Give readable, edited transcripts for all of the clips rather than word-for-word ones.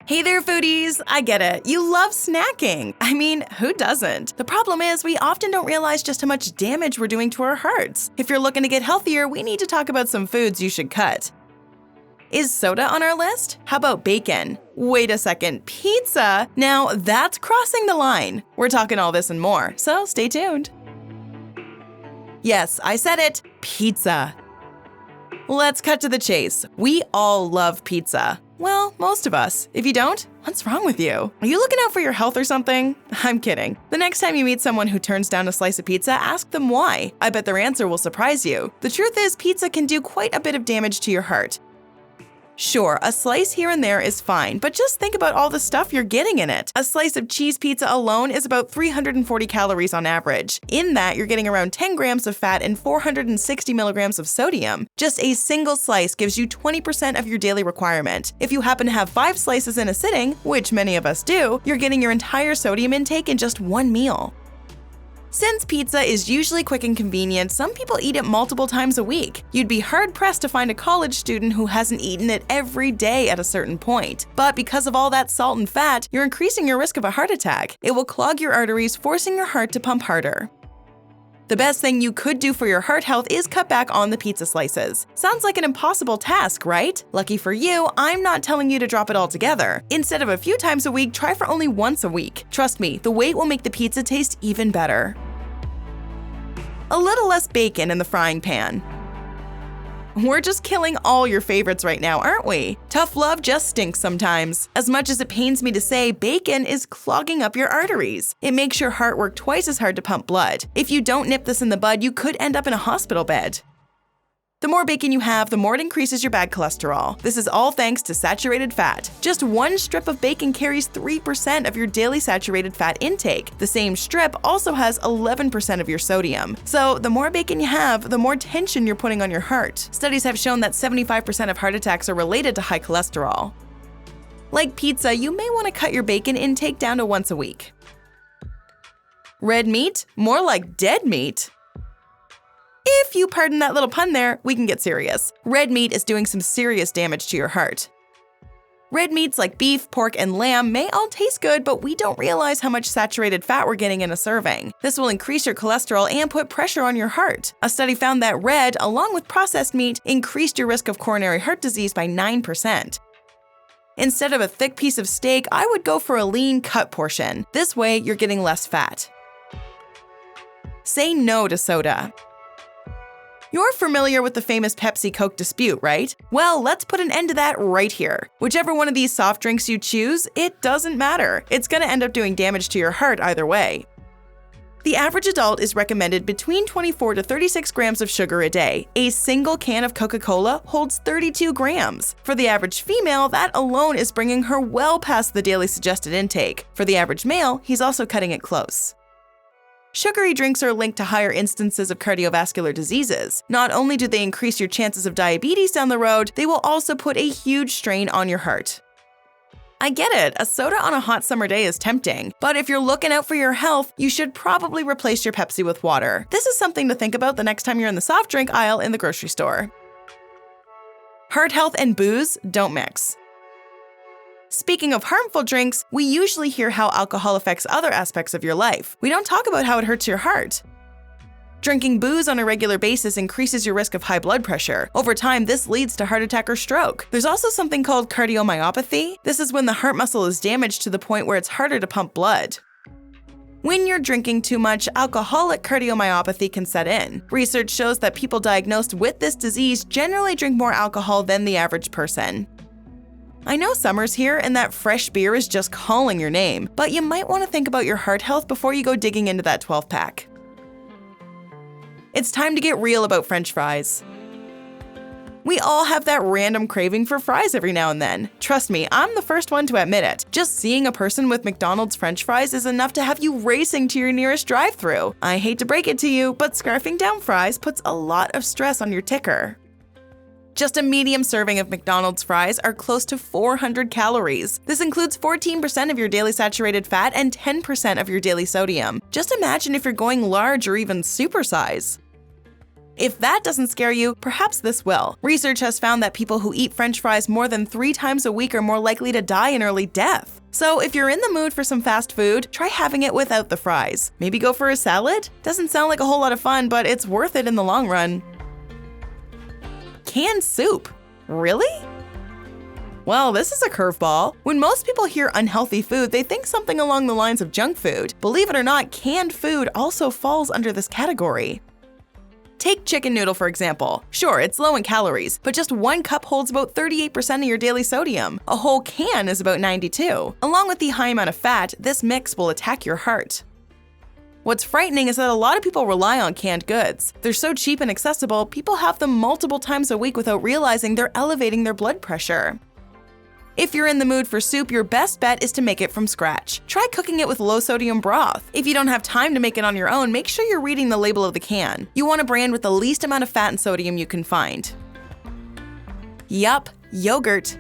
Hey there, foodies! I get it. You love snacking. I mean, who doesn't? The problem is we often don't realize just how much damage we're doing to our hearts. If you're looking to get healthier, we need to talk about some foods you should cut. Is soda on our list? How about bacon? Wait a second, pizza? Now that's crossing the line. We're talking all this and more, so stay tuned. Yes, I said it, pizza. Let's cut to the chase. We all love pizza. Well, most of us. If you don't, what's wrong with you? Are you looking out for your health or something? I'm kidding. The next time you meet someone who turns down a slice of pizza, ask them why. I bet their answer will surprise you. The truth is, pizza can do quite a bit of damage to your heart. Sure, a slice here and there is fine, but just think about all the stuff you're getting in it. A slice of cheese pizza alone is about 340 calories on average. In that, you're getting around 10 grams of fat and 460 milligrams of sodium. Just a single slice gives you 20% of your daily requirement. If you happen to have 5 slices in a sitting, which many of us do, you're getting your entire sodium intake in just one meal. Since pizza is usually quick and convenient, some people eat it multiple times a week. You'd be hard-pressed to find a college student who hasn't eaten it every day at a certain point. But because of all that salt and fat, you're increasing your risk of a heart attack. It will clog your arteries, forcing your heart to pump harder. The best thing you could do for your heart health is cut back on the pizza slices. Sounds like an impossible task, right? Lucky for you, I'm not telling you to drop it altogether. Instead of a few times a week, try for only once a week. Trust me, the weight will make the pizza taste even better. A little less bacon in the frying pan. We're just killing all your favorites right now, aren't we? Tough love just stinks sometimes. As much as it pains me to say, bacon is clogging up your arteries. It makes your heart work twice as hard to pump blood. If you don't nip this in the bud, you could end up in a hospital bed. The more bacon you have, the more it increases your bad cholesterol. This is all thanks to saturated fat. Just one strip of bacon carries 3% of your daily saturated fat intake. The same strip also has 11% of your sodium. So the more bacon you have, the more tension you're putting on your heart. Studies have shown that 75% of heart attacks are related to high cholesterol. Like pizza, you may want to cut your bacon intake down to once a week. Red meat? More like dead meat. If you pardon that little pun there, we can get serious. Red meat is doing some serious damage to your heart. Red meats like beef, pork, and lamb may all taste good, but we don't realize how much saturated fat we're getting in a serving. This will increase your cholesterol and put pressure on your heart. A study found that red, along with processed meat, increased your risk of coronary heart disease by 9%. Instead of a thick piece of steak, I would go for a lean cut portion. This way, you're getting less fat. Say no to soda. You're familiar with the famous Pepsi-Coke dispute, right? Well, let's put an end to that right here. Whichever one of these soft drinks you choose, it doesn't matter. It's gonna end up doing damage to your heart either way. The average adult is recommended between 24 to 36 grams of sugar a day. A single can of Coca-Cola holds 32 grams. For the average female, that alone is bringing her well past the daily suggested intake. For the average male, he's also cutting it close. Sugary drinks are linked to higher instances of cardiovascular diseases. Not only do they increase your chances of diabetes down the road, they will also put a huge strain on your heart. I get it, a soda on a hot summer day is tempting, but if you're looking out for your health, you should probably replace your Pepsi with water. This is something to think about the next time you're in the soft drink aisle in the grocery store. Heart health and booze don't mix. Speaking of harmful drinks, we usually hear how alcohol affects other aspects of your life. We don't talk about how it hurts your heart. Drinking booze on a regular basis increases your risk of high blood pressure. Over time, this leads to heart attack or stroke. There's also something called cardiomyopathy. This is when the heart muscle is damaged to the point where it's harder to pump blood. When you're drinking too much, alcoholic cardiomyopathy can set in. Research shows that people diagnosed with this disease generally drink more alcohol than the average person. I know summer's here and that fresh beer is just calling your name, but you might want to think about your heart health before you go digging into that 12-pack. It's time to get real about French fries. We all have that random craving for fries every now and then. Trust me, I'm the first one to admit it. Just seeing a person with McDonald's French fries is enough to have you racing to your nearest drive-thru. I hate to break it to you, but scarfing down fries puts a lot of stress on your ticker. Just a medium serving of McDonald's fries are close to 400 calories. This includes 14% of your daily saturated fat and 10% of your daily sodium. Just imagine if you're going large or even supersize. If that doesn't scare you, perhaps this will. Research has found that people who eat French fries more than 3 times a week are more likely to die an early death. So if you're in the mood for some fast food, try having it without the fries. Maybe go for a salad? Doesn't sound like a whole lot of fun, but it's worth it in the long run. Canned soup. Really? Well, this is a curveball. When most people hear unhealthy food, they think something along the lines of junk food. Believe it or not, canned food also falls under this category. Take chicken noodle, for example. Sure, it's low in calories, but just 1 cup holds about 38% of your daily sodium. A whole can is about 92. Along with the high amount of fat, this mix will attack your heart. What's frightening is that a lot of people rely on canned goods. They're so cheap and accessible, people have them multiple times a week without realizing they're elevating their blood pressure. If you're in the mood for soup, your best bet is to make it from scratch. Try cooking it with low-sodium broth. If you don't have time to make it on your own, make sure you're reading the label of the can. You want a brand with the least amount of fat and sodium you can find. Yup, yogurt.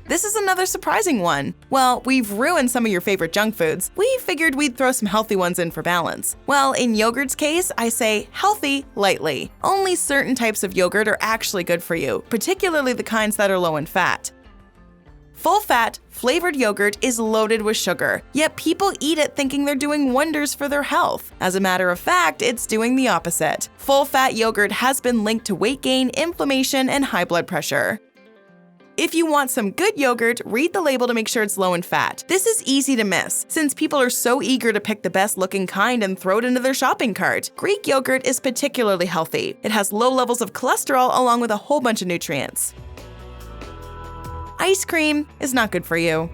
This is another surprising one. Well, we've ruined some of your favorite junk foods. We figured we'd throw some healthy ones in for balance. Well, in yogurt's case, I say healthy lightly. Only certain types of yogurt are actually good for you, particularly the kinds that are low in fat. Full-fat, flavored yogurt is loaded with sugar, yet people eat it thinking they're doing wonders for their health. As a matter of fact, it's doing the opposite. Full-fat yogurt has been linked to weight gain, inflammation, and high blood pressure. If you want some good yogurt, read the label to make sure it's low in fat. This is easy to miss, since people are so eager to pick the best-looking kind and throw it into their shopping cart. Greek yogurt is particularly healthy. It has low levels of cholesterol along with a whole bunch of nutrients. Ice cream is not good for you.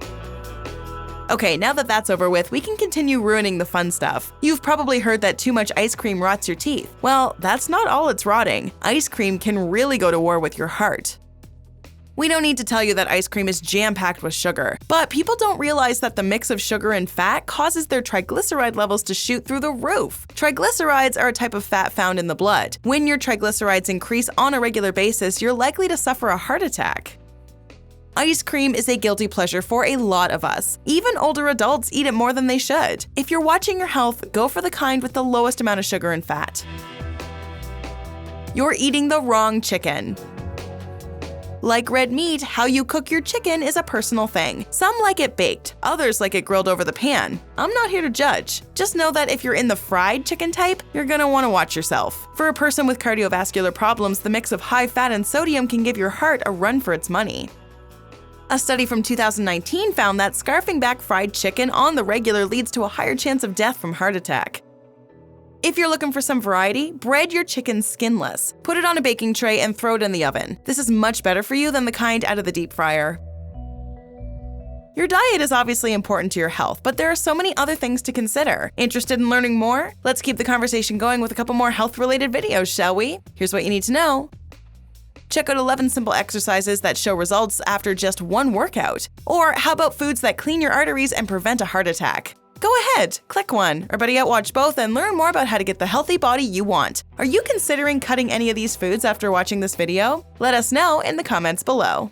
Okay, now that that's over with, we can continue ruining the fun stuff. You've probably heard that too much ice cream rots your teeth. Well, that's not all it's rotting. Ice cream can really go to war with your heart. We don't need to tell you that ice cream is jam-packed with sugar, but people don't realize that the mix of sugar and fat causes their triglyceride levels to shoot through the roof. Triglycerides are a type of fat found in the blood. When your triglycerides increase on a regular basis, you're likely to suffer a heart attack. Ice cream is a guilty pleasure for a lot of us. Even older adults eat it more than they should. If you're watching your health, go for the kind with the lowest amount of sugar and fat. You're eating the wrong chicken. Like red meat, how you cook your chicken is a personal thing. Some like it baked, others like it grilled over the pan. I'm not here to judge. Just know that if you're in the fried chicken type, you're gonna wanna watch yourself. For a person with cardiovascular problems, the mix of high fat and sodium can give your heart a run for its money. A study from 2019 found that scarfing back fried chicken on the regular leads to a higher chance of death from heart attack. If you're looking for some variety, bread your chicken skinless. Put it on a baking tray and throw it in the oven. This is much better for you than the kind out of the deep fryer. Your diet is obviously important to your health, but there are so many other things to consider. Interested in learning more? Let's keep the conversation going with a couple more health-related videos, shall we? Here's what you need to know. Check out 11 simple exercises that show results after just one workout. Or how about foods that clean your arteries and prevent a heart attack? Go ahead, click one, or better yet, watch both and learn more about how to get the healthy body you want. Are you considering cutting any of these foods after watching this video? Let us know in the comments below.